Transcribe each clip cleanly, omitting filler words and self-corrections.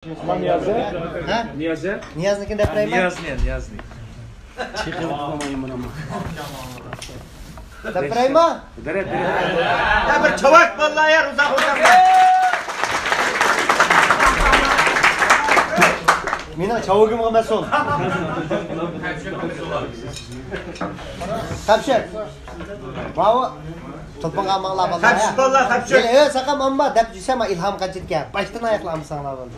Niyazi? Ha? Niyazi? Niyaznikini depirayman? Niyazni. Chiqib qolmayman ama. Depirayman? Dere. Ya bir çavak vallahi yer uzak uzak. Meni chavogim qilmasin. Kapshak. Bawo to'pinga mang'lab oldi. Kapshak vallahi kapshak. Ey, saqa mamma deb jusama ilhom qachitga. Başdan oyoqlarni sanglab oldi.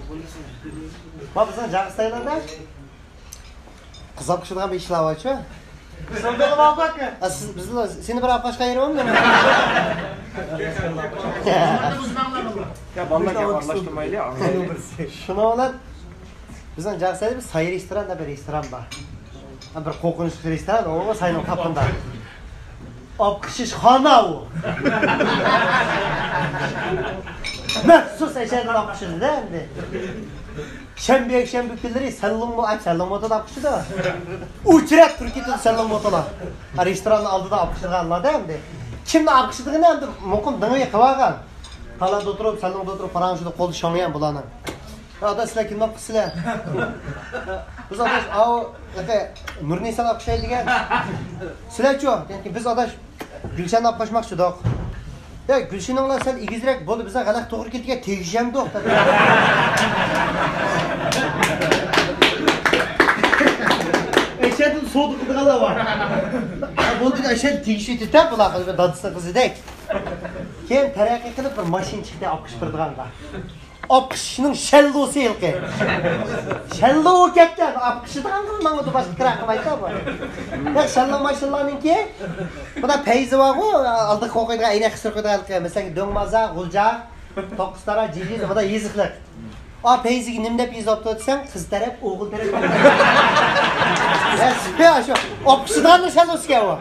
Ma bizning Jag'istaylarda qizab qishirgan bir ishlar bor-ku. Sen benim abak mı? Bizlar seni bir apashqa yeraman men. Ya vallahi anlaştırmaylı ya. Shuni bilan bizning Jag'istayda bir sayr restoran deb bir restoran bor. Bir qo'rqinchli restoran, o sayning tapında. Opqishish xona u. Maxsus ashaddan opqishdi-da endi. Shanba kunlari salon motoda opqishdi. Uchrab Turkiyada salon motolar. Restoranning oldida opqishganlar-da endi. Kimni opqishdigini endi muqim dinga qilib olgan. Talada o'tirib, salonda o'tirib, paranjida qo'lni shongan bularning. Ada sizlar kimni opqisizlar? Biz adash, Nurnisan opqishaydigan. Sizlar-chi, ya'ni biz adash Gulshanni opqishmoqchi edik. Ya Gulshanning bilan sal egizroq bo'ldi, bizga g'alati to'g'ri ketgan tegisham-do'q. Eşedin soğudu qilganlar bor. Bo'ldi, eşed tegishib etdi bular dadisi qizidek. Keyin taraqqiy qilib bir mashina chiqdi opqish birdiganga. Opqishning shallosi yilqi. Shallo ketgan, opqishdan menga da boshqa kira qilmaydi bu. Ya shallo mashinalarningki, bunda payzi bor-ku, oldi qo'ydigan aynak qisir qo'ydigan, masalan, do'ngmaza, g'ulja, to'qqiztara, jijiz, bunda yeziqlik. O payziga nim deb yozib o'tsang, qiz taraf, o'g'il taraf. Ya shu opqishdan shalosiga u.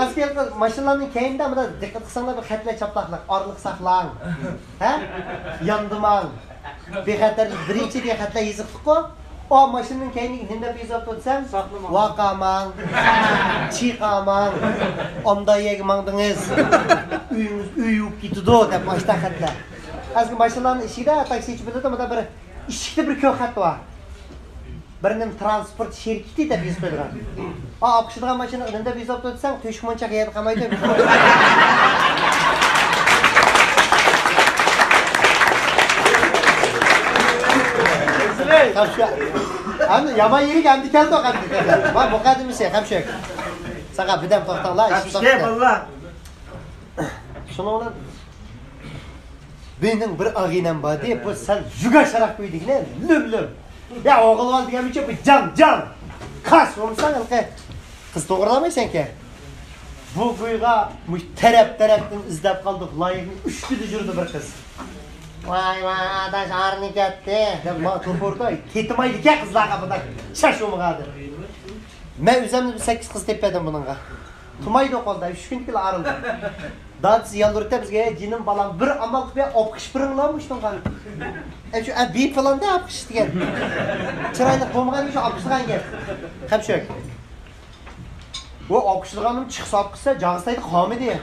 Asker mashinalarning keyinda bunda diqqat qilsanglar bir xatlar chaplaqliq, orliq saqlang. Ha? Yandimang. Bexatarlik birinchi degan xatlar yozibdi-ku. O mashinaning keyiniga nim deb yozib o'tsang, vaqamang, chiqamang, onda yegmandingiz. Uyingiz uyib ketdi deb mashta xatlar. Azgi mashinalarning ishida taksichi biladi, bunda bir ishikda bir ko'k xat bor. Birinin transport şirketi deb yozib qo'ygan. Opqishadigan mashina deb yozib o'tsang, to'shmoncha qayerda qolmaydi. Kapshak. Ana yomon yeriga endi keldi o qanday. Va muqaddimisi Kapshak. Saqa bidam to'xtanglar, ish to'xtadi. Kapshak vallahi. Shuni bilan benim bir ag'inam bor deb, bu sen juga sharaf qo'ydigin, lüm. Ya o'g'il ol degancha bu jan. Qas bo'lsan, qiz to'g'rilamaysan-ki. Bu qo'yga mush tarafdan izlab qoldik, loyiqning 3 kunda yurdi bir qiz. Voy, adash arni ketdi. Deb ma to'porda ketmaydi-ku qizlarga bular. Shashomg'adi. Men o'zimni 8 qiz tepadim buningga. Tumaydi qoldi, 3 kunga arildi. Dadisi yaldırdı bizga, jinim balam bir amal qilib opqish biringlarmishdim qani. Shu abi falan da opqish degan. Chiroyli bo'lmagan shu opqishgan gap. Kapshak. Bu opqishganim chiqsa opqisa, Jag'istayda qolmaydi.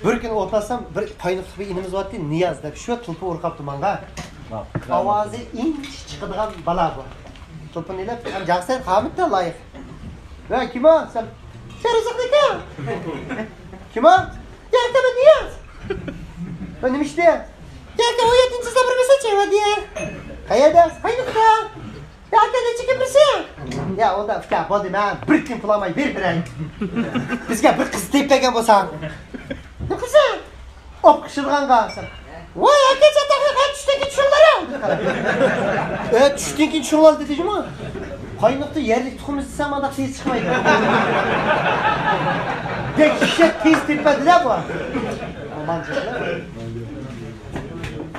Bir kun o'tasam, bir payniqli bir inimiz bor edi, Niyaz deb. Shu tulpi urqabdi menga. Ovozi inch chiqadigan bala bu. Tulpini ilib, Jag'istayda qolmaydi loyiq. Va kim o? Sen Sherzodniki. Kim o? Yerda ben Niyaz. Ben nima ishda? Yerda o 7-sida bir mesaj hadi. Qayerda? Qaynoqda? Yerda nechga birsin? Ya onda fika bo'ldi, men bir kun pulamay beray. Bizga bir qiz tepagan bo'lsam. Ne qizi? O'qishirganga. Voy, aka chataga tushdiki tushunlar. Tushdiki tushunlar dedingmi? Qaynoqda yerlik tuxum istesam anda tez chiqmaydi. Dekişe tez tepediler bu.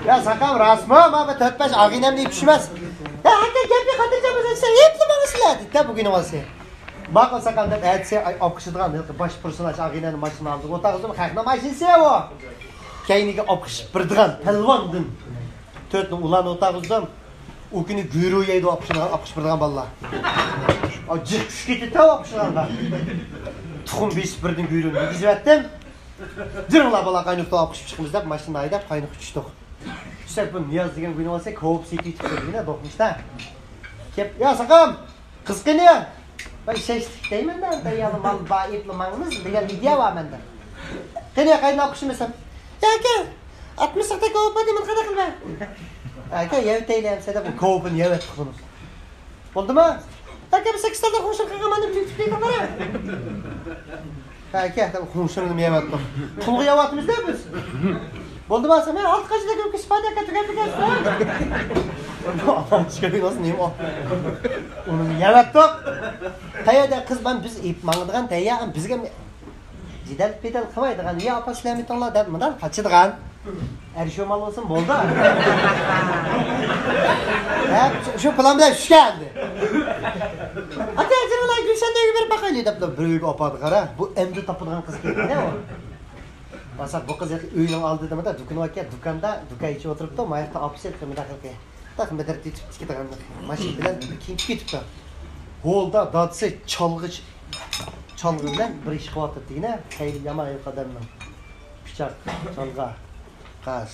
Ya sakam rasmı ama ben tötbeş ağinem deyip düşmez. Ya hatta geldi hatırlayacağımız sen hepsi bana silahdı. De bugün olası. Bak o sakam da etse opqışıdığan baş personaj ağinenin başına aldık. O tağızım xaqna maşinsi o. Keyniga opqışıp birdiğan pelvandın. Tötün ulan o tağızım. O günü güyruğu yeydi opqışıp birdiğan balla. O cık kuş gitti ta opqışıdığan. Tuxum beş birden güyruğunu gizib etdim. Cırınglar bala qaynoqda opqışıp çıqımız deb, maşinada aydab qaynoq uçduq. Yüksek bu Niyaz degan gün olsa kovup sekip çıkıyor dokmuşta. Kep ya sakam kız kene. Ben şey deymen de ya mal bayıplı mağınız degan idea var mende. Kene kayna okuşmasam. Ya ke 60 sakta kovup hadi men qada qilma. Aka yev teylem seda bu kovupun yevet qilamiz. Oldu mu? Aka biz 8 tane qo'shib qilganman deb deydi qara. Aka tabi qo'shimni yevatdim. Pulga yevatmiz da biz. Bo'ldi bo'lsa men alt qachida ko'p ispada tugab. Adam chiqib olsin nima? Uni yevatdim. Tayada qiz ben biz ip mangdigan tayya bizga jidal pedal qilmaydigan ya opa sizlarni tanla deb bundan qochadigan. Erişiyor mal olsun boldu. Hep şu plan bilen şu geldi. Ata acıralar Gülşen'de bir bakayım deyip büyük opadı kara. Bu emdi tapıdığın kız geldi ne o? Basak bu kız öyle aldı demedi da dükkanda içi oturup da mayakta apsel kımı dakil ki. Takım bedar titip tiki takımda. Maşin bilen ikinci gitip de. Holda dadısı çalgıç bilen bir iş kıvat etti yine. Hayli yama ayı kadarına. Bıçak, çalga. Kaç.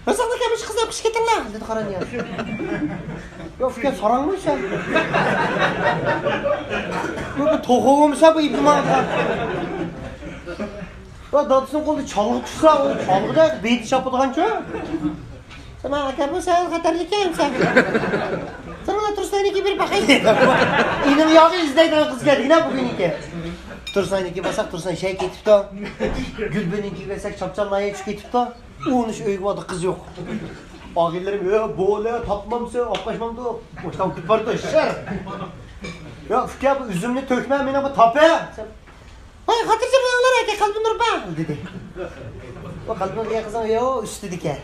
Mesela da gelmiş kızlar kış getirin lan dedi karan ya. Yok fikir soranmış ya. Bu tohuğum bu ipim ağda. Ya dadısının kolu çalgı tutsa o çalgı da beyti çapıdığan çoğu. Sen akar bu sen katarlı kim sen? Sen ona Tursun'daki bir bakayım. İğnem yağı izleyden kız geldi ne bugün iki. Tursun'daki basak Tursun şey getip de. Gülben'inki versek çapçanlaya çık getip de. Onun iş öykü vardı kız yok. Ağillerim ya boğula tapmamsa aklaşmam da. Boştan küpar da şer. Ya fikir bu üzümünü tökmem beni bu tape. Hay hatırcı bunlar ki kalbin nur bağ dedi. O kalbin diye kızım ya üstü dike.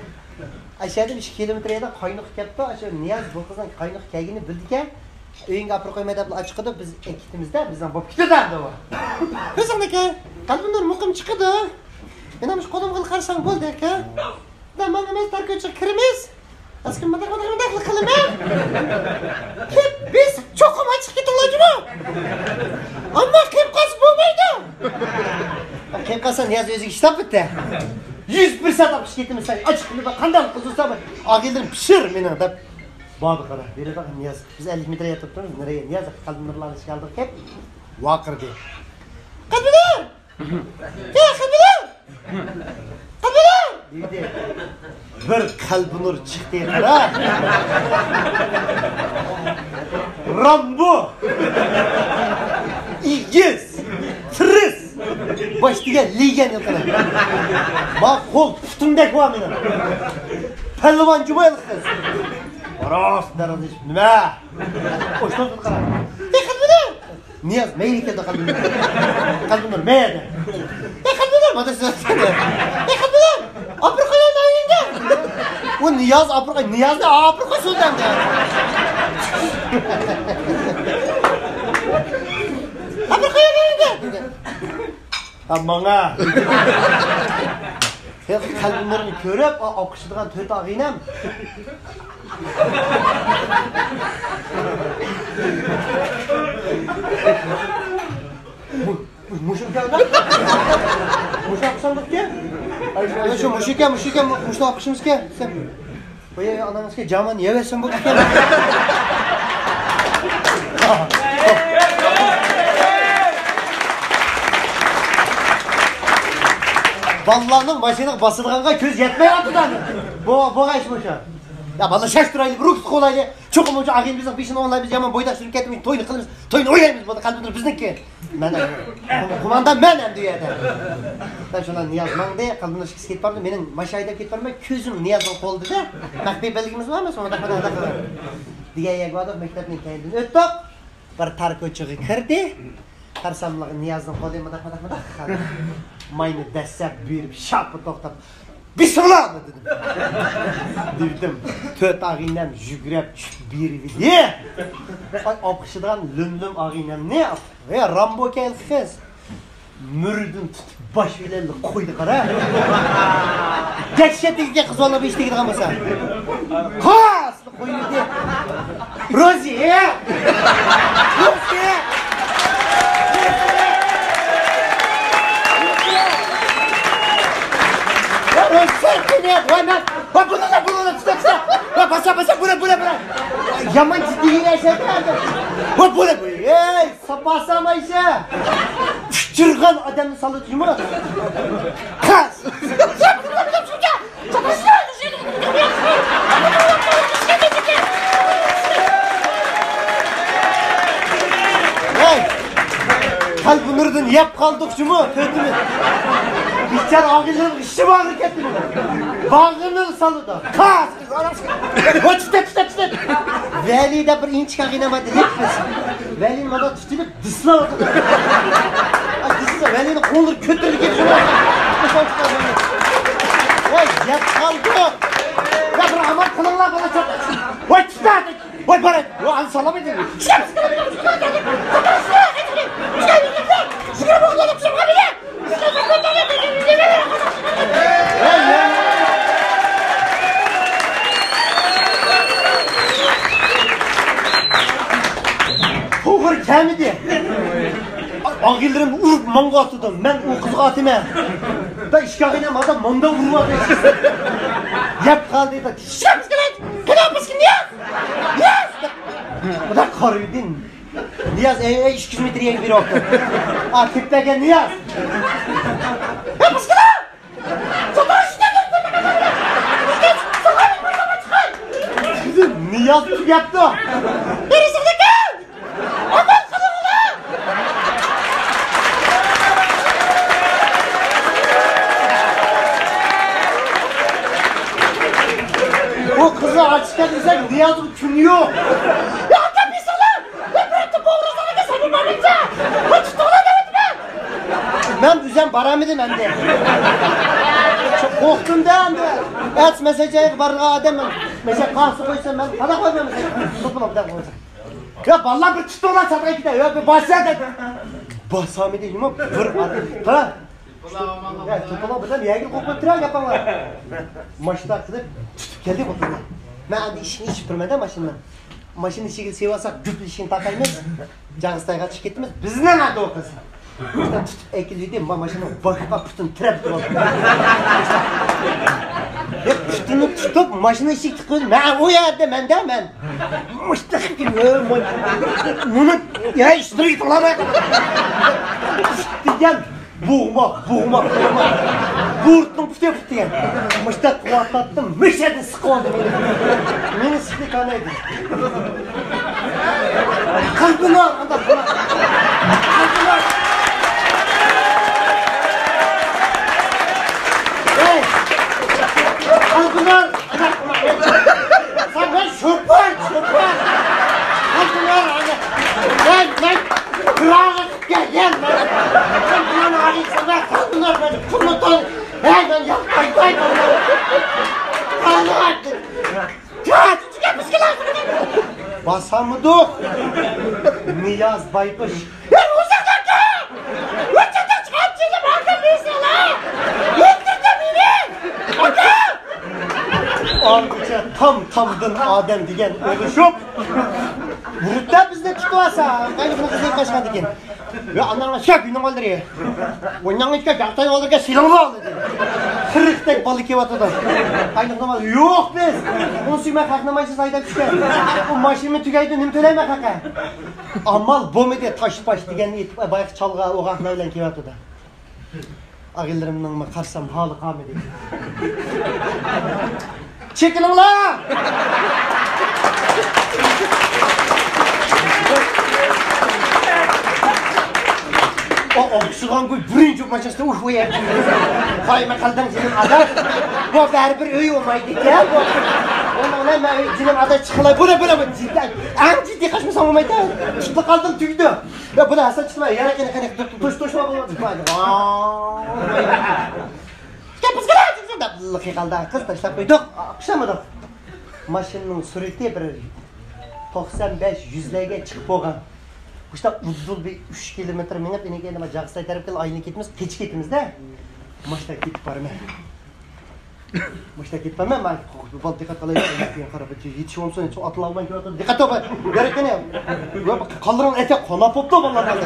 Aşağıda 2 kilometreye de kaynık yaptı. Aşağı Niyaz bu kızın kaynık kelgini bildik. Öğün kapır koymaya da çıkıdı. Biz ekitimizde bizden bop gitti derdi o. Kızımdaki kalbin nur mukim çıkıdı. Ben amış kolum kıl karşıdan bol der ki. Tamam emez dar köçü kırmız. Askın madak kılım ha. Hep biz çok açık gittik mı? Ama kırmız bu muydu? Kırmızsa Niyaz özü iştah bitti. 101 saat apış getirmiş sen açık bir bak kandan kızılsa bak ağırlarım pişir beni da bağdı kara biri bakın Niyaz biz 50 metre yatıp dururuz nereye Niyaz kalbinurlarını çıkardık hep vakır diye kalbinur ya kalbinur dedi bir kalbinur çıktı kara Rambo İgiz Tırız başlığa ligen yapalım. Bak kol tutumdaki var benim. Pehlivan cumaylık kız. Varas derdi nime? Hoştan tut karar. Ne kalbine? Niyaz meyli geldi kalbine. Kalbine meyli. Ne kalbine? Madem ne kalbine? Aprikoya nayinde. O Niyaz aprikoya. Niyaz ne? Aprikoya sözden de. Aprikoya nayinde. Amana. Hep kalbinlerini görüp akıştıran töt ağinem. Muşuk ya lan. Muşuk akışandık ki. Ay şu muşuk akışımız ki. Sen. Böyle anamız ki caman yevesin bu ki. Vallahi maşına basılğanğa köz yetmey atıdan. Bu kaçmış ha. Ya vallahi şaştıraylı, ruh kolaylı. Çok umurcu ağin bizim peşine onları biz yaman boyda sürüp ketmeyin, toyunu kılırız. Toyunu oynayırız bu da kalbimdir bizimki. Kumandan benim diyor ya. Ben şundan Niyaz mağda kalbimde şıkısı ketip vardı. Benim maşayda ketip vardı. Közüm Niyaz'ın koldu da. Makbey belgimiz var mı? Sonra da kadar da kadar. Diye yegvadı mektepinin kendini öttük. Bir tarık çığı kırdı. Karsamlığı Niyaz'ın koluyum mıdak. Mayını desep bir şapı toktap. Bismillah dedim. Dedim. Töt ağinem jügrep bir vidi. Ay apışıdan lümlüm ağinem ne yap? Ya Rambo kel kız. Mürdün tutup baş bilenli koydu kara. Geçşetlikte kız ola bir işte gidi kalmasa. Kaslı koydu diye. Rozi ya. Rozi ya. ne? Vay ben. Bak bunu da tuta. Bak basa buna. Yaman ciddi yine şey geldi. Bak bu. Ey sapasama işe. Çırgan adamı salıt yumur. Kas. Hey. Kalbimizden yap kaldık şu mu? Kötü mü? Biçer ağırlığın işi bağır kettin. Bağırlığın salıda. Kas. O çıtı. Veli de bir inç kakınamadı. Veli'nin bana tutulup dısla oldu. Dısla. Veli'nin kolları kötülük geçiyor. Vay yap kaldık. Ya bir aman kılınlar bana çok. Vay çıtı. Vay bana. Vay salamadın. Toğır kemidi. Ağillerim urup manga atıdım. Ben o kızı atıma. Da işgahinem adam manda vurmadı. Yap kaldı da. Şams kılat. Kılat mısın ya? Niyaz. O da karıydın. Niyaz 200 metreye bir oktu. Tepegen Niyaz. Yap mısın kılat. Sotar işte. Niyaz yaptı. Neresi kal? Aman kılığı. O kızı açıkta desek Niyaz'ı tünüyor. Ya tabi sana. Ben bıraktım boğruzları da senin babınca. Açıkta ona demedim ben. Ben düzen baramıdım hem de. Çok korktum da hem de. Et mesajı barığa adamım. Mesela kahsı koysam ben kada koymam mesela. Tutma bir daha koysam. Ya vallahi bir çıktı olan sataya gider. Ya bir basya da. Basami değil mi? Vır adı. Ha? Ya tutma bir daha yayın kokma tren yapanlar. Maçta kılıp geldik oturma. Ben hadi işini hiç bitirmeden maşından. Maşın işini sevasak güplü işini takayımız. Canıstayga çık gitmez. Biz ne nerede o kız? İşte tutup ekiliydim. Maşının bakıpa pütün trep duralım. Ya pütünü tutup maşına ışık tıkıyordum. Ben o yerde ben. Müştak gibi. Bunu ya işleri yıtılamak. Diyen boğma. Buğurttum pütüye pütüyen. Müştak kuatlattım. Müşedin sıkı oldu beni. Beni sıkı kanaydı. Kalbini al. Kalbini al. Hey! Kalkınlar! Sen ben şoför! Kalkınlar! Ben kurağı gel! Ben kurağı arayacağım ben kalkınlar beni kurutan! Hey ben yapmayın! Kalkınlar! Kaç! Çıkar mısınlar? Basamıdık! Niyaz baykuş! Ya uzaklar ki! Uçakta çıkartacağım arkamdaysa la! Yıktırdım beni! Anlıca tamdın Adem diyen oluşup Vurutlar bizde tutuyorsa kaygısına kızı kaçmadı ki ve anlarına şap yine öldürüyor ondan içke yaktayı olurken silahlı aldı diye kırıktek balık yevatıdan kaygısına var yok biz onu suyma kalknamayışı sayda düşken o maşını tükeydi nim töleyme kaka amal bomu diye taş baş diyen bayık çalga o kalknayla yevatıda ağillerimden karsam halı kamedi çekilin la! O oksuğan koy birinci maçasta ufu yer. Kayma kaldın senin adı. Bu her bir öy olmaydı ya. Ona ben senin adı çıkılay. Bu ne böyle cidden. En ciddi kaçmasam olmaydı. Çıktı kaldım tüydü. Ya bu da hasta çıkma. Yana kene toşma bulmadı. Kapıs kadar da lıkı kaldı. Kız taşlar koyduk. Akşamadık. Maşının süreti bir 95-100'lerge çıkıp olgan. İşte uzun bir 3 kilometre minip yine kendime Cağıztay tarafı aynı gitmemiz, keç gitmemiz de. Maçta gidip varım ben. Maçta gidip varım ben. Bal dikkat alayım. Yetişim olsun, hiç atılalmayın ki orada. Dikkat ol. Gerek ne? Kaldırın ete, kona poptu vallahi.